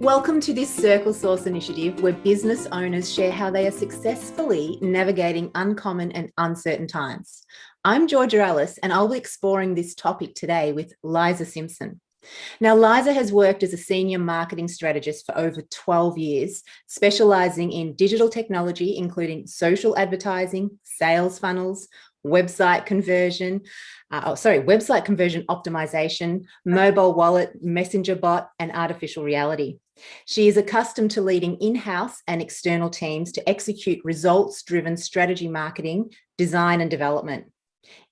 Welcome to this CircleSource initiative where business owners share how they are successfully navigating uncommon and uncertain times. I'm Georgia Ellis, and I'll be exploring this topic today with Liza Simpson. Now, Liza has worked as a senior marketing strategist for over 12 years, specializing in digital technology, including social advertising, sales funnels, website conversion optimization, mobile wallet, messenger bot, and artificial reality. She is accustomed to leading in-house and external teams to execute results-driven strategy marketing, design, and development.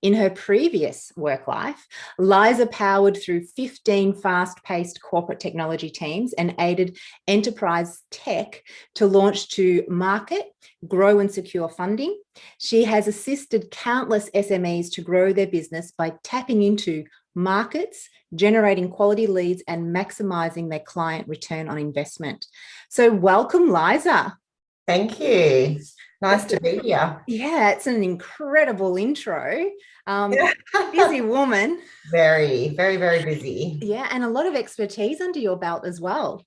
In her previous work life, Liza powered through 15 fast-paced corporate technology teams and aided enterprise tech to launch to market, grow and secure funding. She has assisted countless SMEs to grow their business by tapping into markets, generating quality leads, and maximizing their client return on investment. So welcome, Liza. Thank you. Nice to be here. Yeah, it's an incredible intro. Busy woman. Very, very, very busy. Yeah, and a lot of expertise under your belt as well.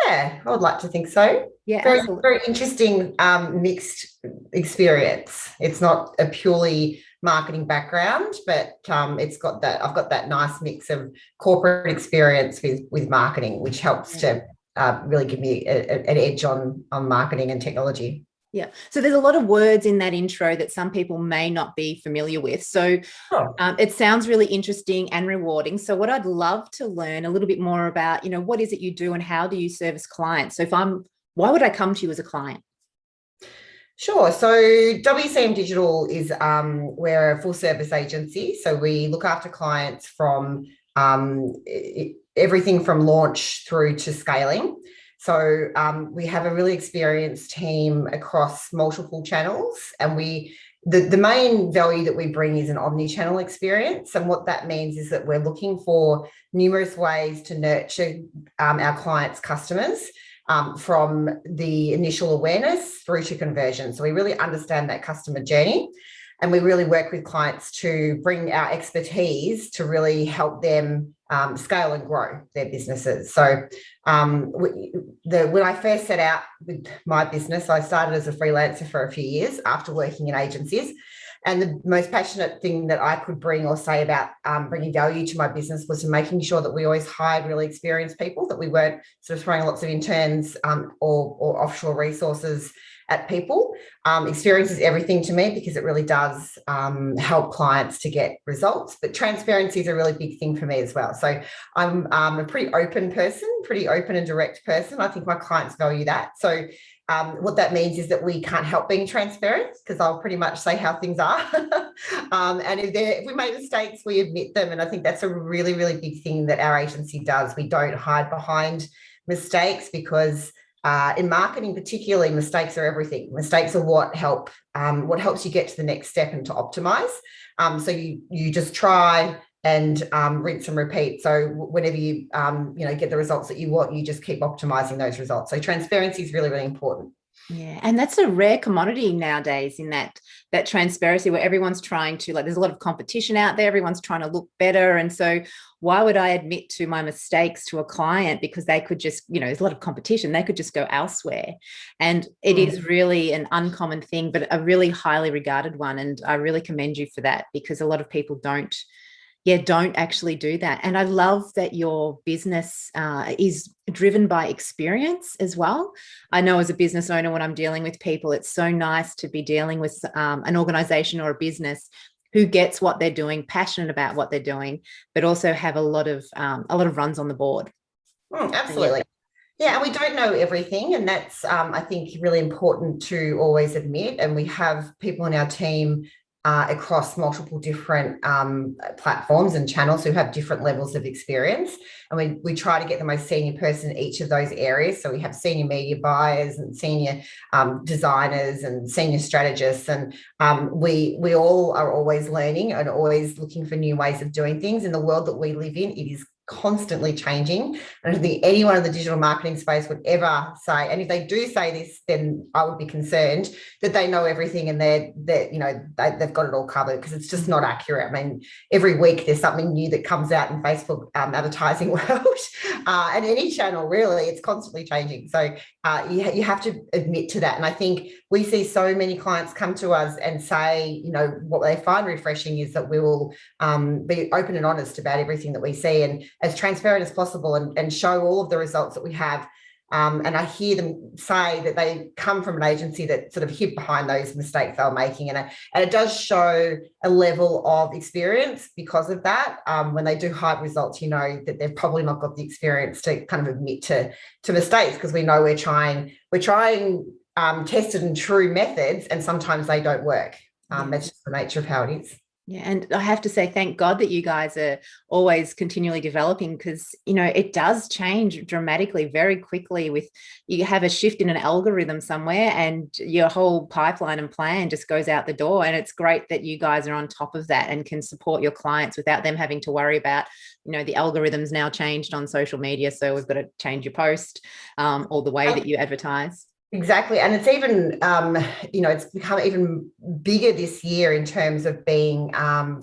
Yeah, I would like to think so. Yeah, very, very interesting mixed experience. It's not a purely marketing background, but it's got that. I've got that nice mix of corporate experience with marketing, which helps to really give me an edge on marketing and technology. Yeah. So there's a lot of words in that intro that some people may not be familiar with. So it sounds really interesting and rewarding. So what I'd love to learn a little bit more about, what is it you do and how do you service clients? So why would I come to you as a client? Sure. So WCM Digital is we're a full service agency. So we look after clients from everything from launch through to scaling. So we have a really experienced team across multiple channels, and the main value that we bring is an omni-channel experience. And what that means is that we're looking for numerous ways to nurture our clients' customers from the initial awareness through to conversion. So we really understand that customer journey, and we really work with clients to bring our expertise to really help them scale and grow their businesses. So when I first set out with my business, I started as a freelancer for a few years after working in agencies. And the most passionate thing that I could bring or say about bringing value to my business was to making sure that we always hired really experienced people, that we weren't sort of throwing lots of interns or offshore resources at people. Experience is everything to me because it really does help clients to get results, but transparency is a really big thing for me as well. So I'm a pretty open and direct person. I think my clients value that. So what that means is that we can't help being transparent because I'll pretty much say how things are. And if we make mistakes, we admit them. And I think that's a really, really big thing that our agency does. We don't hide behind mistakes because in marketing, particularly, mistakes are everything. Mistakes are what helps you get to the next step and to optimize. So you just try and rinse and repeat. So whenever you get the results that you want, you just keep optimizing those results. So transparency is really, really important. Yeah, and that's a rare commodity nowadays, in that transparency where everyone's trying to, there's a lot of competition out there, everyone's trying to look better. And so why would I admit to my mistakes to a client? Because they could just, there's a lot of competition, they could just go elsewhere. And it is really an uncommon thing, but a really highly regarded one. And I really commend you for that, because a lot of people don't actually do that. And I love that your business is driven by experience as well. I know as a business owner, when I'm dealing with people, it's so nice to be dealing with an organization or a business who gets what they're doing, passionate about what they're doing, but also have a lot of runs on the board. Absolutely. Yeah, and we don't know everything, and that's I think really important to always admit. And we have people in our team across multiple different platforms and channels who have different levels of experience, and we try to get the most senior person in each of those areas. So we have senior media buyers and senior designers and senior strategists, and we all are always learning and always looking for new ways of doing things. In the world that we live in, it is constantly changing. I don't think anyone in the digital marketing space would ever say, and if they do say this, then I would be concerned that they know everything and they've got it all covered, because it's just not accurate. I mean, every week there's something new that comes out in Facebook advertising world, and any channel really, it's constantly changing. So you have to admit to that. And I think we see so many clients come to us and say, what they find refreshing is that we will be open and honest about everything that we see, and as transparent as possible, and show all of the results that we have. And I hear them say that they come from an agency that sort of hid behind those mistakes they were making. And it does show a level of experience because of that. When they do hype results, that they've probably not got the experience to kind of admit to mistakes, because we know we're trying tested and true methods, and sometimes they don't work. That's just the nature of how it is. Yeah, and I have to say, thank God that you guys are always continually developing, because, it does change dramatically very quickly. You have a shift in an algorithm somewhere and your whole pipeline and plan just goes out the door. And it's great that you guys are on top of that and can support your clients without them having to worry about, the algorithm's now changed on social media, so we've got to change your post or the way that you advertise. Exactly. And it's even, it's become even bigger this year in terms of being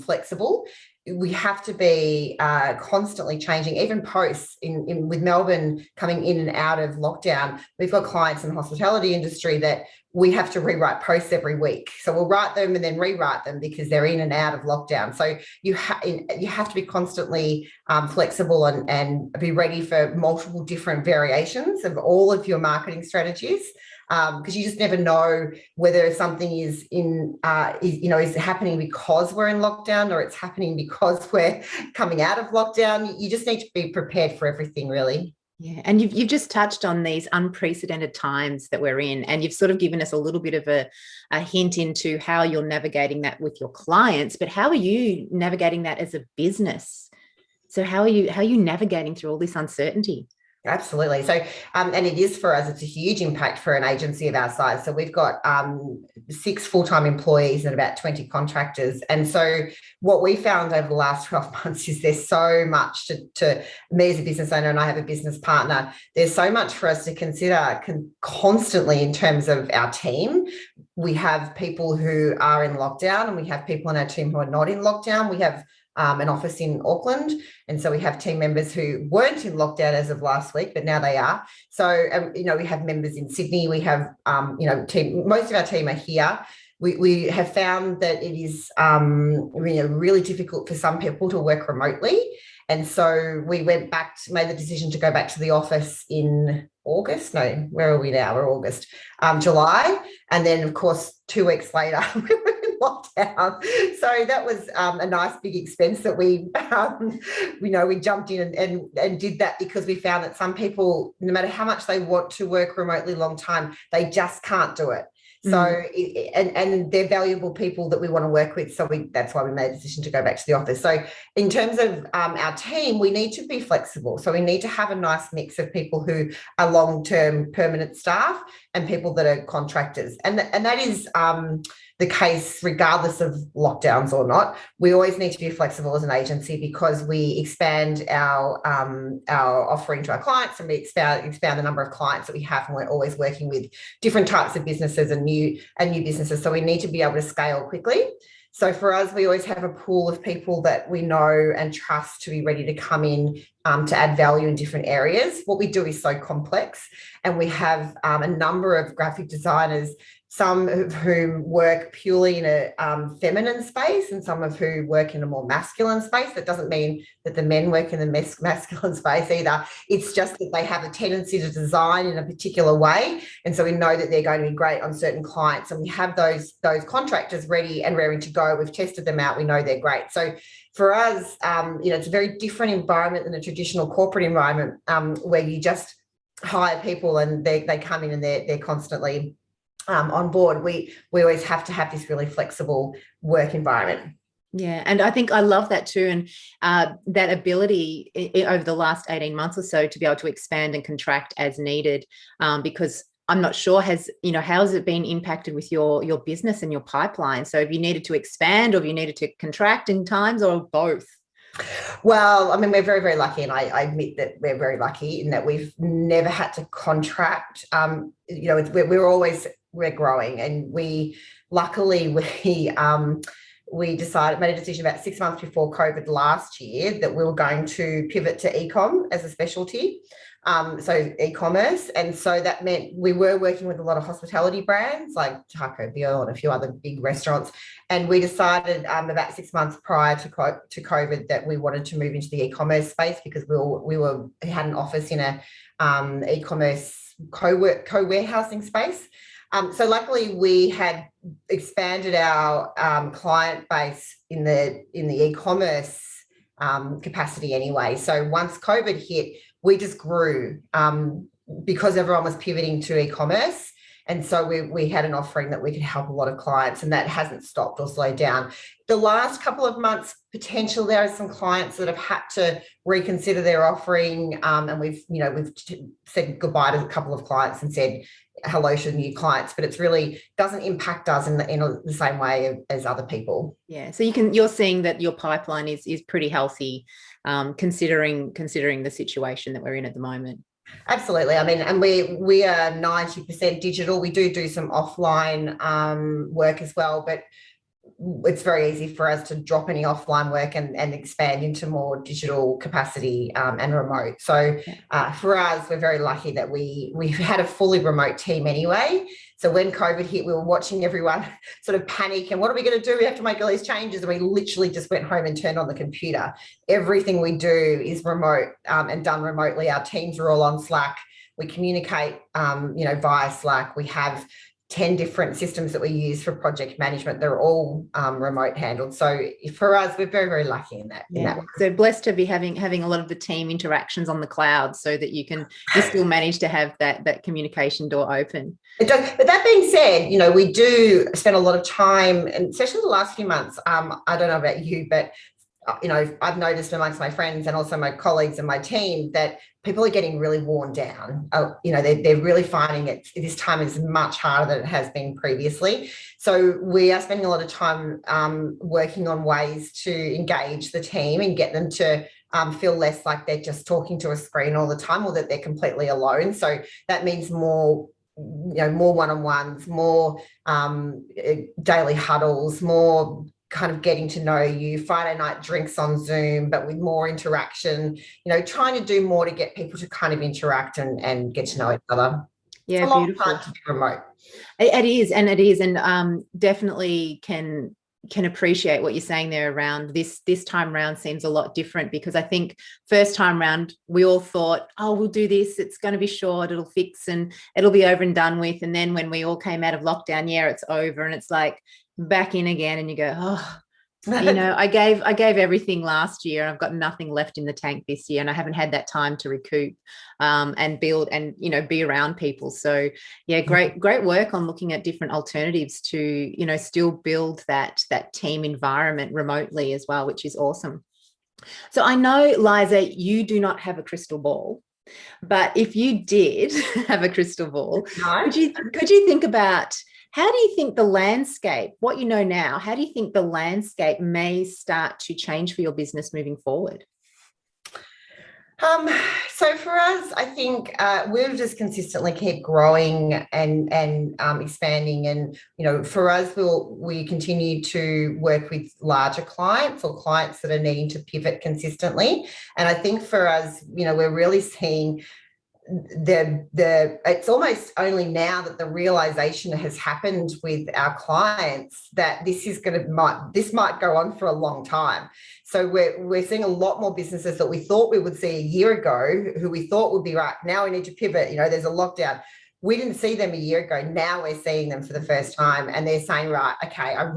flexible. We have to be constantly changing, even posts with Melbourne coming in and out of lockdown. We've got clients in the hospitality industry that we have to rewrite posts every week. So we'll write them and then rewrite them because they're in and out of lockdown. So you have to be constantly flexible and be ready for multiple different variations of all of your marketing strategies. Because you just never know whether something is happening because we're in lockdown, or it's happening because we're coming out of lockdown. You just need to be prepared for everything, really. Yeah, and you've just touched on these unprecedented times that we're in, and you've sort of given us a little bit of a hint into how you're navigating that with your clients. But how are you navigating that as a business? So how are you navigating through all this uncertainty? Absolutely. So, and it is for us, it's a huge impact for an agency of our size. So we've got 6 full-time employees and about 20 contractors. And so what we found over the last 12 months is there's so much to me as a business owner, and I have a business partner, there's so much for us to consider constantly in terms of our team. We have people who are in lockdown, and we have people on our team who are not in lockdown. We have an office in Auckland. And so we have team members who weren't in lockdown as of last week, but now they are. So, we have members in Sydney. We have, most of our team are here. We have found that it is really difficult for some people to work remotely. And so we made the decision to go back to the office in August. No, where are we now? We're August, July. And then, of course, 2 weeks later, we were in lockdown. So that was a nice big expense that we jumped in and did that, because we found that some people, no matter how much they want to work remotely long time, they just can't do it. So, and they're valuable people that we want to work with. So that's why we made a decision to go back to the office. So in terms of our team, we need to be flexible. So we need to have a nice mix of people who are long-term permanent staff and people that are contractors. And that is the case regardless of lockdowns or not. We always need to be flexible as an agency, because we expand our offering to our clients, and we expand the number of clients that we have, and we're always working with different types of businesses and new businesses. So we need to be able to scale quickly. So for us, we always have a pool of people that we know and trust to be ready to come in to add value in different areas. What we do is so complex, and we have a number of graphic designers, some of whom work purely in a feminine space, and some of who work in a more masculine space. That doesn't mean that the men work in the masculine space either. It's just that they have a tendency to design in a particular way. And so we know that they're going to be great on certain clients, and we have those contractors ready and raring to go. We've tested them out. We know they're great. So for us, it's a very different environment than a traditional corporate environment, where you just hire people and they come in and they're constantly on board. We always have to have this really flexible work environment. Yeah, and I think I love that too, and that ability over the last 18 months or so to be able to expand and contract as needed, because I'm not sure, how has it been impacted with your business and your pipeline? So have you needed to expand, or have you needed to contract in times, or both? Well, I mean, we're very, very lucky, and I admit that we're very lucky in that we've never had to contract. We're growing, and luckily we made a decision about 6 months before COVID last year that we were going to pivot to e-com as a specialty. So e-commerce. And so that meant we were working with a lot of hospitality brands like Taco Bell and a few other big restaurants. And we decided about 6 months prior to COVID that we wanted to move into the e-commerce space because we had an office in a e-commerce co-warehousing space. So luckily we had expanded our client base in the e-commerce capacity anyway. So once COVID hit, we just grew because everyone was pivoting to e-commerce. And so we had an offering that we could help a lot of clients, and that hasn't stopped or slowed down. The last couple of months, potentially there are some clients that have had to reconsider their offering, and we've said goodbye to a couple of clients and said hello to new clients, but it's really doesn't impact us in the same way as other people. Yeah, so you're seeing that your pipeline is pretty healthy, considering the situation that we're in at the moment. Absolutely. I mean, and we are 90% digital. We do some offline work as well, but it's very easy for us to drop any offline work and expand into more digital capacity and remote. So for us, we're very lucky that we've had a fully remote team anyway. So when COVID hit, we were watching everyone sort of panic and what are we going to do? We have to make all these changes. And we literally just went home and turned on the computer. Everything we do is remote and done remotely. Our teams are all on Slack. We communicate, via Slack. We have 10 different systems that we use for project management. They're all remote handled. So for us, we're very, very lucky in that. So blessed to be having a lot of the team interactions on the cloud so that you still manage to have that communication door open. But that being said, we do spend a lot of time, and especially the last few months, I don't know about you, but I've noticed amongst my friends and also my colleagues and my team that people are getting really worn down. They're really finding it. This time is much harder than it has been previously. So we are spending a lot of time working on ways to engage the team and get them to feel less like they're just talking to a screen all the time or that they're completely alone. So that means more one-on-ones, more daily huddles, more kind of getting to know you, Friday night drinks on Zoom, but with more interaction, trying to do more to get people to kind of interact and get to know each other. Yeah, it's a long beautiful. time to be remote. It is, and definitely can appreciate what you're saying there around this time round seems a lot different, because I think first time round we all thought, oh, we'll do this, it's going to be short, it'll fix and it'll be over and done with. And then when we all came out of lockdown, it's over and it's like back in again, and you go, oh, I gave everything last year and I've got nothing left in the tank this year, and I haven't had that time to recoup and build and be around people. So great work on looking at different alternatives to still build that team environment remotely as well, which is awesome. So I know, Liza, you do not have a crystal ball, but if you did have a crystal ball, could you think about, how do you think the landscape, what you know now, how do you think the landscape may start to change for your business moving forward? So for us, I think we'll just consistently keep growing and expanding. And, for us, we continue to work with larger clients or clients that are needing to pivot consistently. And I think for us, we're really seeing it's almost only now that the realization has happened with our clients that this might go on for a long time. So we're seeing a lot more businesses that we thought we would see a year ago, who we thought would be right now we need to pivot. There's a lockdown. We didn't see them a year ago. Now we're seeing them for the first time, and they're saying, right, okay, I've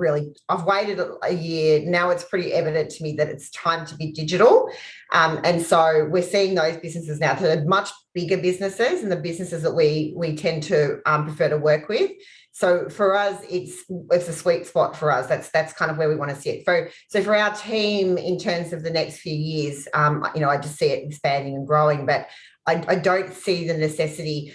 waited a year. Now it's pretty evident to me that it's time to be digital. And so we're seeing those businesses now that are much bigger businesses and the businesses that we tend to prefer to work with. So for us, it's a sweet spot for us. That's kind of where we want to sit. So for our team, in terms of the next few years, I just see it expanding and growing, but I don't see the necessity.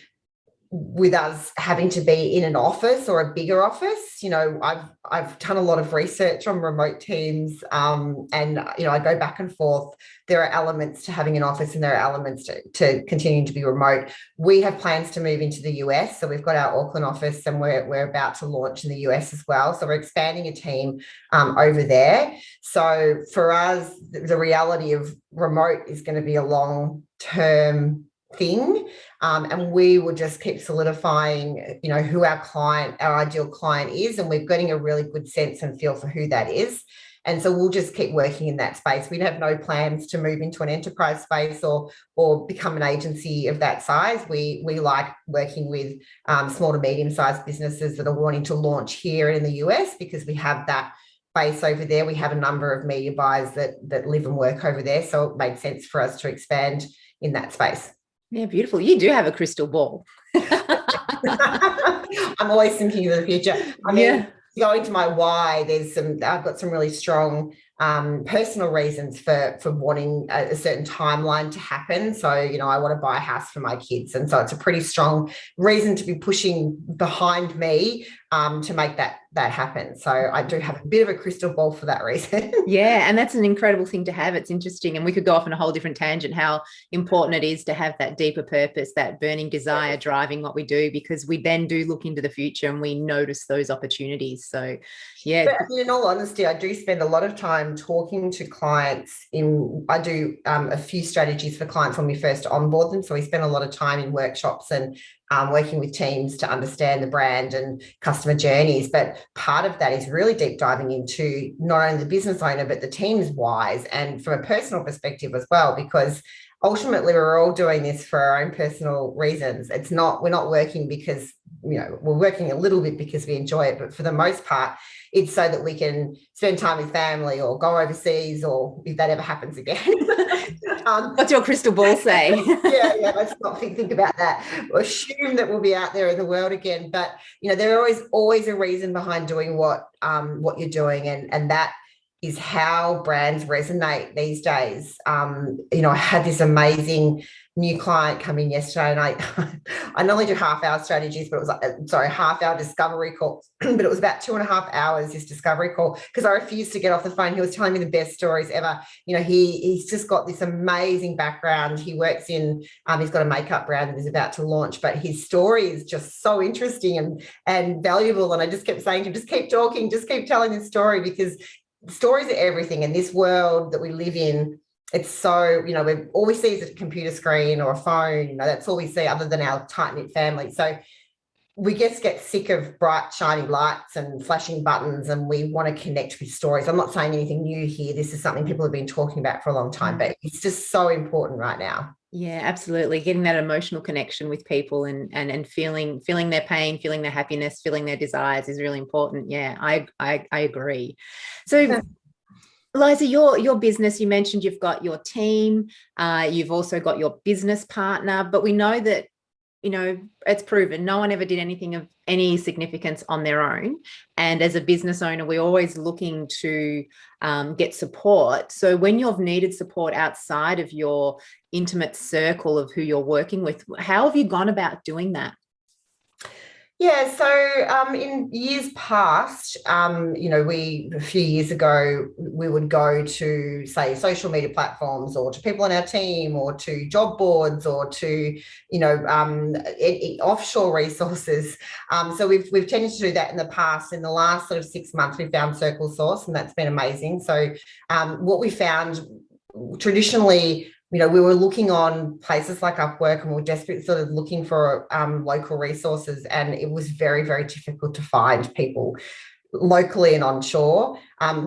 with us having to be in an office or a bigger office. I've done a lot of research on remote teams, and I go back and forth. There are elements to having an office, and there are elements to continuing to be remote. We have plans to move into the US, so we've got our Auckland office, and we're about to launch in the US as well. So we're expanding a team over there. So for us, the reality of remote is going to be a long-term thing, and we will just keep solidifying who our ideal client is, and we're getting a really good sense and feel for who that is. And so we'll just keep working in that space. We have no plans to move into an enterprise space or become an agency of that size. We like working with small to medium-sized businesses that are wanting to launch here in the US, because we have that base over there. We have a number of media buyers that live and work over there, so it made sense for us to expand in that space. Yeah, beautiful. You do have a crystal ball. I'm always thinking of the future. I mean, going to my why, I've got some really strong personal reasons for wanting a certain timeline to happen. So, I want to buy a house for my kids. And so it's a pretty strong reason to be pushing behind me to make that happen. So I do have a bit of a crystal ball for that reason. Yeah, and that's an incredible thing to have. It's interesting, and we could go off on a whole different tangent how important it is to have that deeper purpose, that burning desire driving what we do, because we then do look into the future and we notice those opportunities. So yeah. But in all honesty, I do spend a lot of time talking to clients. I do a few strategies for clients when we first onboard them. So we spend a lot of time in workshops and working with teams to understand the brand and customer journeys. But part of that is really deep diving into not only the business owner, but the team's whys, and from a personal perspective as well, because ultimately we're all doing this for our own personal reasons. We're not working because, we're working a little bit because we enjoy it, but for the most part, it's so that we can spend time with family or go overseas, or if that ever happens again. What's your crystal ball say? yeah, let's not think about that. We'll assume that we'll be out there in the world again. But there are always a reason behind doing what you're doing, and that is how brands resonate these days. I had this amazing new client come in yesterday, and I not only do half-hour strategies, but it was half-hour discovery calls, but it was about 2.5 hours, this discovery call, because I refused to get off the phone. He was telling me the best stories ever. He's just got this amazing background. He works in, he's got a makeup brand that is about to launch, but his story is just so interesting and valuable. And I just kept saying to him, just keep talking, just keep telling this story, because stories are everything in this world that we live in. It's so, all we see is a computer screen or a phone. That's all we see, other than our tight-knit family. So we just get sick of bright, shiny lights and flashing buttons, and we want to connect with stories. I'm not saying anything new here. This is something people have been talking about for a long time, but it's just so important right now. Yeah, absolutely. Getting that emotional connection with people and feeling their pain, feeling their happiness, feeling their desires is really important. Yeah, I agree. So Liza, your business, you mentioned you've got your team, you've also got your business partner, but we know that, it's proven no one ever did anything of any significance on their own. And as a business owner, we're always looking to get support. So when you've needed support outside of your intimate circle of who you're working with, how have you gone about doing that? Yeah, so in years past, a few years ago, we would go to, say, social media platforms, or to people on our team, or to job boards, or to, offshore resources. So we've tended to do that in the past. In the last sort of 6 months, we found CircleSource, and that's been amazing. So what we found traditionally, we were looking on places like Upwork, and we were desperately sort of looking for local resources, and it was very, very difficult to find people locally and onshore.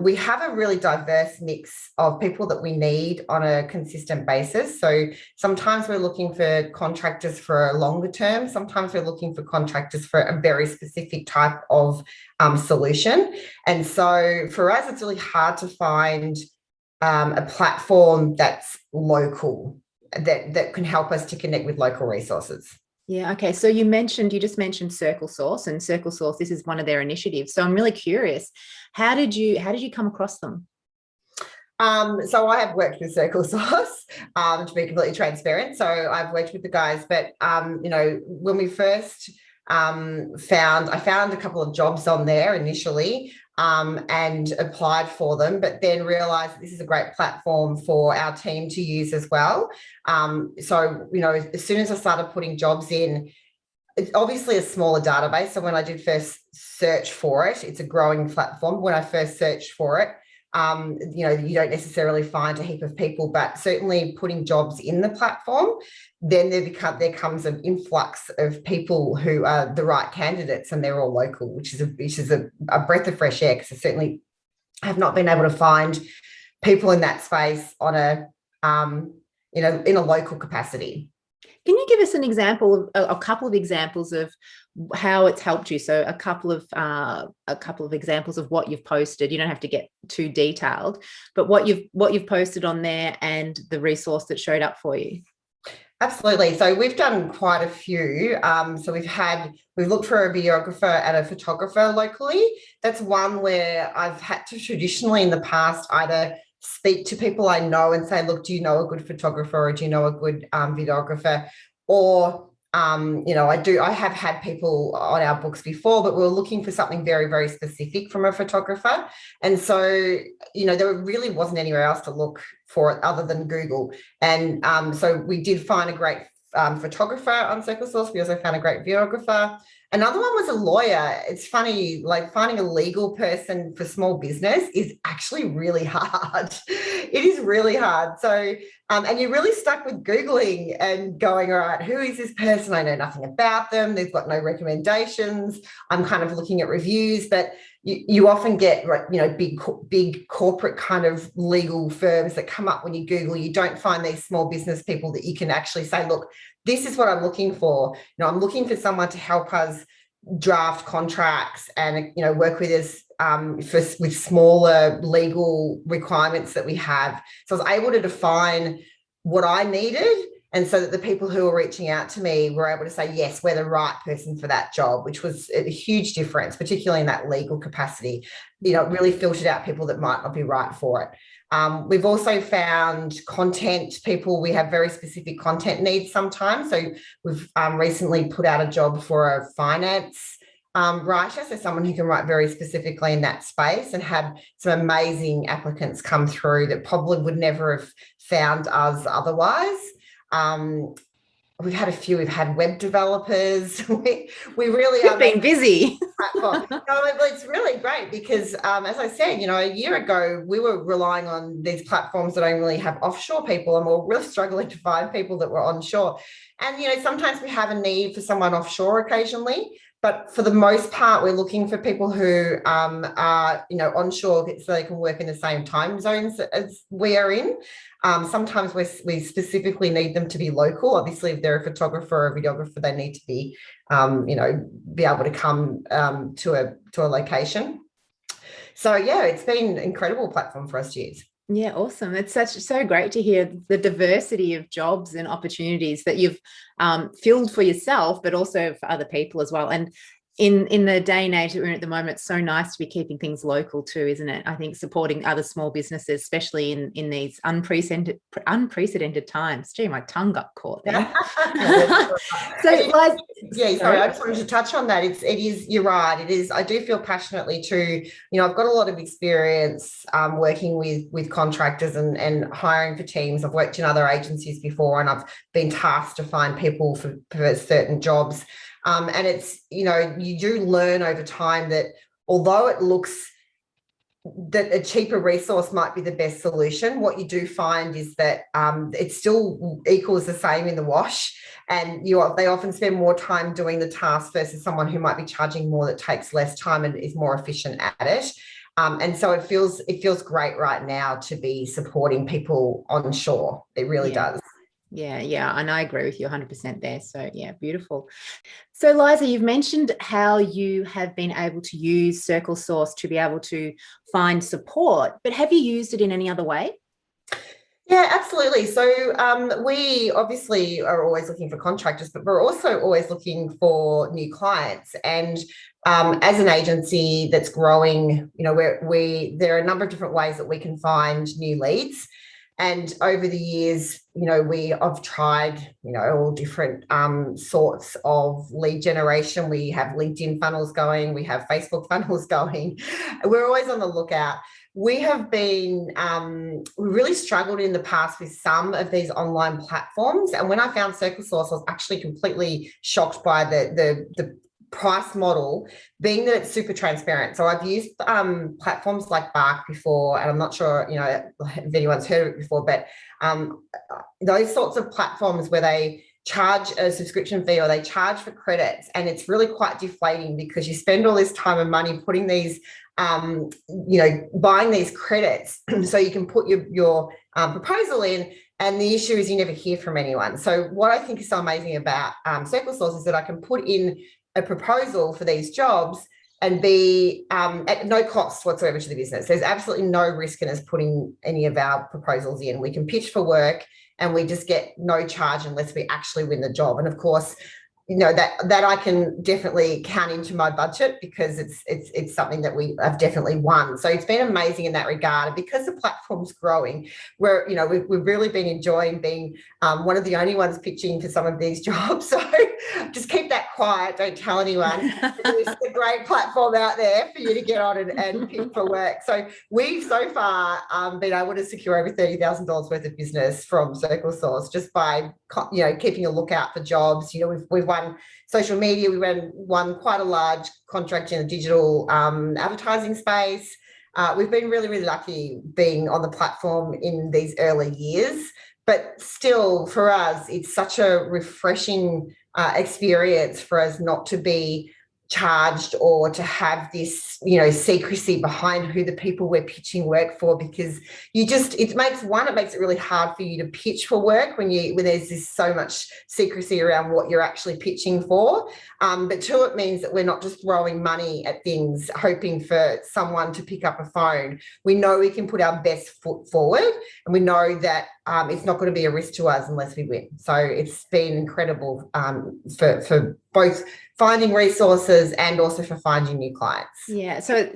We have a really diverse mix of people that we need on a consistent basis. So sometimes we're looking for contractors for a longer term. Sometimes we're looking for contractors for a very specific type of solution. And so for us, it's really hard to find a platform that's local, that can help us to connect with local resources. Yeah. Okay. So you just mentioned CircleSource, and CircleSource, this is one of their initiatives. So I'm really curious, how did you come across them? So I have worked with CircleSource, to be completely transparent. So I've worked with the guys, but when we first I found a couple of jobs on there initially, and applied for them, but then realized this is a great platform for our team to use as well. As soon as I started putting jobs in, it's obviously a smaller database. So when I did first search for it, it's a growing platform. When I first searched for it, you don't necessarily find a heap of people, but certainly putting jobs in the platform, then there comes an influx of people who are the right candidates, and they're all local, which is a breath of fresh air, because I certainly have not been able to find people in that space on in a local capacity. Can you give us an example of a couple of examples of how it's helped you? So a couple of examples of what you've posted. You don't have to get too detailed, but what you've posted on there and the resource that showed up for you. Absolutely. So we've done quite a few. So we've looked for a videographer and a photographer locally. That's one where I've had to traditionally in the past either speak to people I know and say, look, do you know a good photographer, or do you know a good videographer? Or I have had people on our books before, but we were looking for something very, very specific from a photographer. And so, there really wasn't anywhere else to look for it other than Google. And so we did find a great photographer on CircleSource. We also found a great videographer. Another one was a lawyer. It's funny, like finding a legal person for small business is actually really hard. It is really hard. So, and you're really stuck with Googling and going, all right, who is this person? I know nothing about them. They've got no recommendations. I'm kind of looking at reviews, but you often get, big corporate kind of legal firms that come up when you Google. You don't find these small business people that you can actually say, look, this is what I'm looking for. I'm looking for someone to help us draft contracts and, work with us with smaller legal requirements that we have. So I was able to define what I needed, and so that the people who were reaching out to me were able to say, yes, we're the right person for that job, which was a huge difference, particularly in that legal capacity. It really filtered out people that might not be right for it. We've also found content people. We have very specific content needs sometimes. So we've recently put out a job for a finance writer, so someone who can write very specifically in that space, and had some amazing applicants come through that probably would never have found us otherwise. We've had a few. We've had web developers. We really You've been busy. No, it's really great because, as I said, a year ago we were relying on these platforms that don't really have offshore people, and we're really struggling to find people that were onshore. And sometimes we have a need for someone offshore occasionally, but for the most part, we're looking for people who are onshore, so they can work in the same time zones as we are in. Sometimes we specifically need them to be local. Obviously, if they're a photographer or a videographer, they need to be, be able to come to a location. So yeah, it's been an incredible platform for us to use. Yeah, awesome. It's so great to hear the diversity of jobs and opportunities that you've filled for yourself, but also for other people as well. And in the day and age that we're in at the moment, it's so nice to be keeping things local too, isn't it? I think supporting other small businesses, especially in these unprecedented times. Gee, my tongue got caught there. So, Liza, sorry, I just wanted to touch on that. It is, you're right. It is. I do feel passionately too. I've got a lot of experience working with contractors and hiring for teams. I've worked in other agencies before, and I've been tasked to find people for certain jobs. And it's, you do learn over time that although it looks that a cheaper resource might be the best solution, what you do find is that it still equals the same in the wash, and they often spend more time doing the task versus someone who might be charging more that takes less time and is more efficient at it. And so it feels great right now to be supporting people onshore. It really does. Yeah. And I agree with you 100% there. So yeah, beautiful. So Liza, you've mentioned how you have been able to use CircleSource to be able to find support, but have you used it in any other way? Yeah, absolutely. So we obviously are always looking for contractors, but we're also always looking for new clients. And as an agency that's growing, you know, there are a number of different ways that we can find new leads. And over the years, you know, I've tried, you know, all different sorts of lead generation. We have LinkedIn funnels going, we have Facebook funnels going. We're always on the lookout. We have been, we really struggled in the past with some of these online platforms. And when I found CircleSource, I was actually completely shocked by the price model, being that it's super transparent. So I've used platforms like Bark before, and I'm not sure, you know, if anyone's heard of it before, but those sorts of platforms where they charge a subscription fee or they charge for credits, and it's really quite deflating because you spend all this time and money putting these you know, buying these credits so you can put your proposal in, and the issue is you never hear from anyone. So what I think is so amazing about CircleSource is that I can put in a proposal for these jobs and be at no cost whatsoever to the business. There's absolutely no risk in us putting any of our proposals in. We can pitch for work and we just get no charge unless we actually win the job. And of course, you know, that I can definitely count into my budget because it's something that we have definitely won. So it's been amazing in that regard. And because the platform's growing, we're, you know, we've really been enjoying being one of the only ones pitching for some of these jobs. So just keep that quiet. Don't tell anyone. There's a great platform out there for you to get on and pitch for work. So we've so far been able to secure over $30,000 worth of business from CircleSource just by, you know, keeping a lookout for jobs. You know, we've won social media. We won quite a large contract in the digital advertising space. We've been really, really lucky being on the platform in these early years. But still, for us, it's such a refreshing experience for us not to be charged or to have this, you know, secrecy behind who the people we're pitching work for, because it makes it really hard for you to pitch for work when there's this so much secrecy around what you're actually pitching for. But two, it means that we're not just throwing money at things hoping for someone to pick up a phone. We know we can put our best foot forward, and we know that it's not going to be a risk to us unless we win. So it's been incredible for both finding resources and also for finding new clients. Yeah. So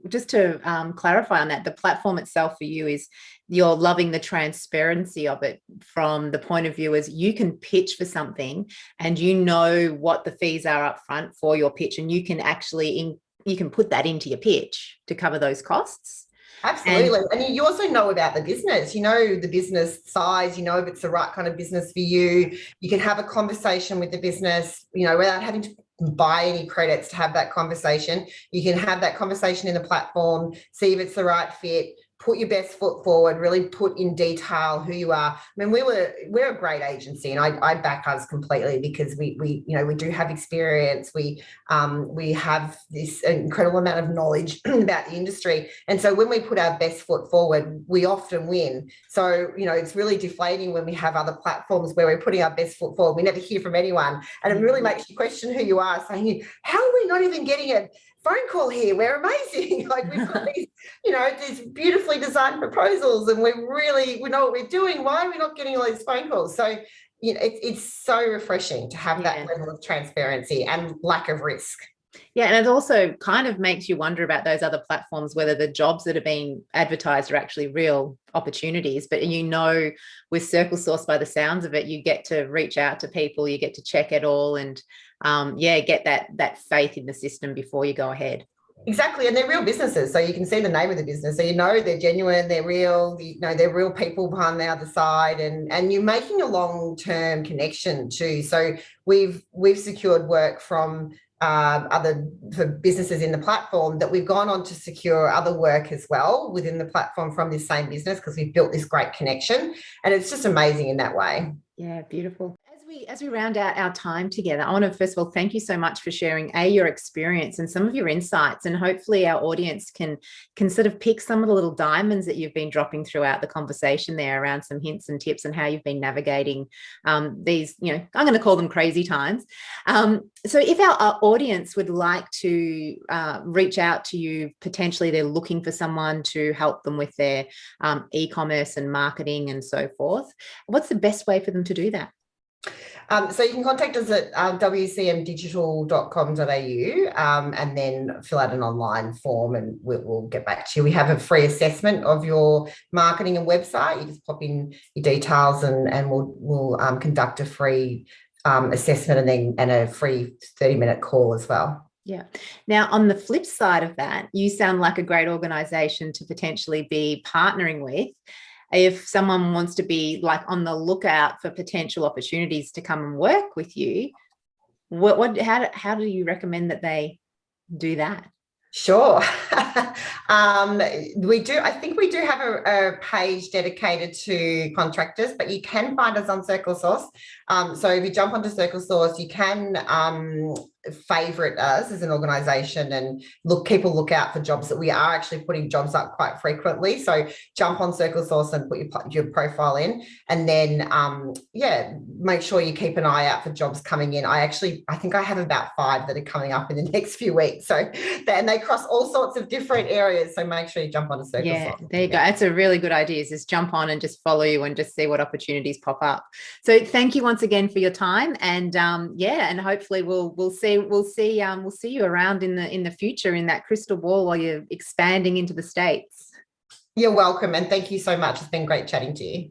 just to clarify on that, the platform itself for you is you're loving the transparency of it from the point of view as you can pitch for something and you know what the fees are up front for your pitch, and you can actually you can put that into your pitch to cover those costs. Absolutely. And you also know about the business, you know, the business size, you know, if it's the right kind of business for you. You can have a conversation with the business, you know, without having to buy any credits to have that conversation. You can have that conversation in the platform, see if it's the right fit, put your best foot forward, really put in detail who you are. I mean, we're a great agency, and I back us completely because we you know, we do have experience. We have this incredible amount of knowledge about the industry. And so when we put our best foot forward, we often win. So, you know, it's really deflating when we have other platforms where we're putting our best foot forward. We never hear from anyone. And it really makes you question who you are, saying, how are we not even getting a phone call here? We're amazing. Like, we've got these, you know, these beautifully designed proposals, and we know what we're doing. Why are we not getting all these phone calls? So, you know, it's so refreshing to have that level of transparency and lack of risk. Yeah, and it also kind of makes you wonder about those other platforms, whether the jobs that are being advertised are actually real opportunities. But, you know, with CircleSource, by the sounds of it, you get to reach out to people, you get to check it all, and get that faith in the system before you go ahead. Exactly. And they're real businesses. So you can see the name of the business. So you know they're genuine, they're real, you know, they're real people behind the other side, and you're making a long-term connection too. So we've secured work from for businesses in the platform that we've gone on to secure other work as well within the platform from this same business, because we've built this great connection, and it's just amazing in that way. Yeah, beautiful. As we round out our time together, I want to first of all thank you so much for sharing your experience and some of your insights, and hopefully our audience can sort of pick some of the little diamonds that you've been dropping throughout the conversation there around some hints and tips and how you've been navigating these, I'm going to call them crazy times. So if our audience would like to reach out to you, potentially they're looking for someone to help them with their e-commerce and marketing and so forth, what's the best way for them to do that? So you can contact us at wcmdigital.com.au and then fill out an online form and we'll get back to you. We have a free assessment of your marketing and website. You just pop in your details and we'll conduct a free assessment and a free 30-minute call as well. Yeah. Now, on the flip side of that, you sound like a great organisation to potentially be partnering with. If someone wants to be like on the lookout for potential opportunities to come and work with you, how do you recommend that they do that? Sure. I think we do have a page dedicated to contractors, but you can find us on CircleSource. So if you jump onto CircleSource, you can favorite us as an organization and keep a lookout for jobs that we are actually putting jobs up quite frequently. So jump on CircleSource and put your profile in, and then make sure you keep an eye out for jobs coming in. I think I have about 5 that are coming up in the next few weeks. So and they cross all sorts of different areas. So make sure you jump onto CircleSource. Yeah, there you go. That's a really good idea. Is just jump on and just follow you and just see what opportunities pop up. So thank you once again for your time, and and hopefully we'll see you around in the future in that crystal ball while you're expanding into the States. You're welcome, and thank you so much. It's been great chatting to you.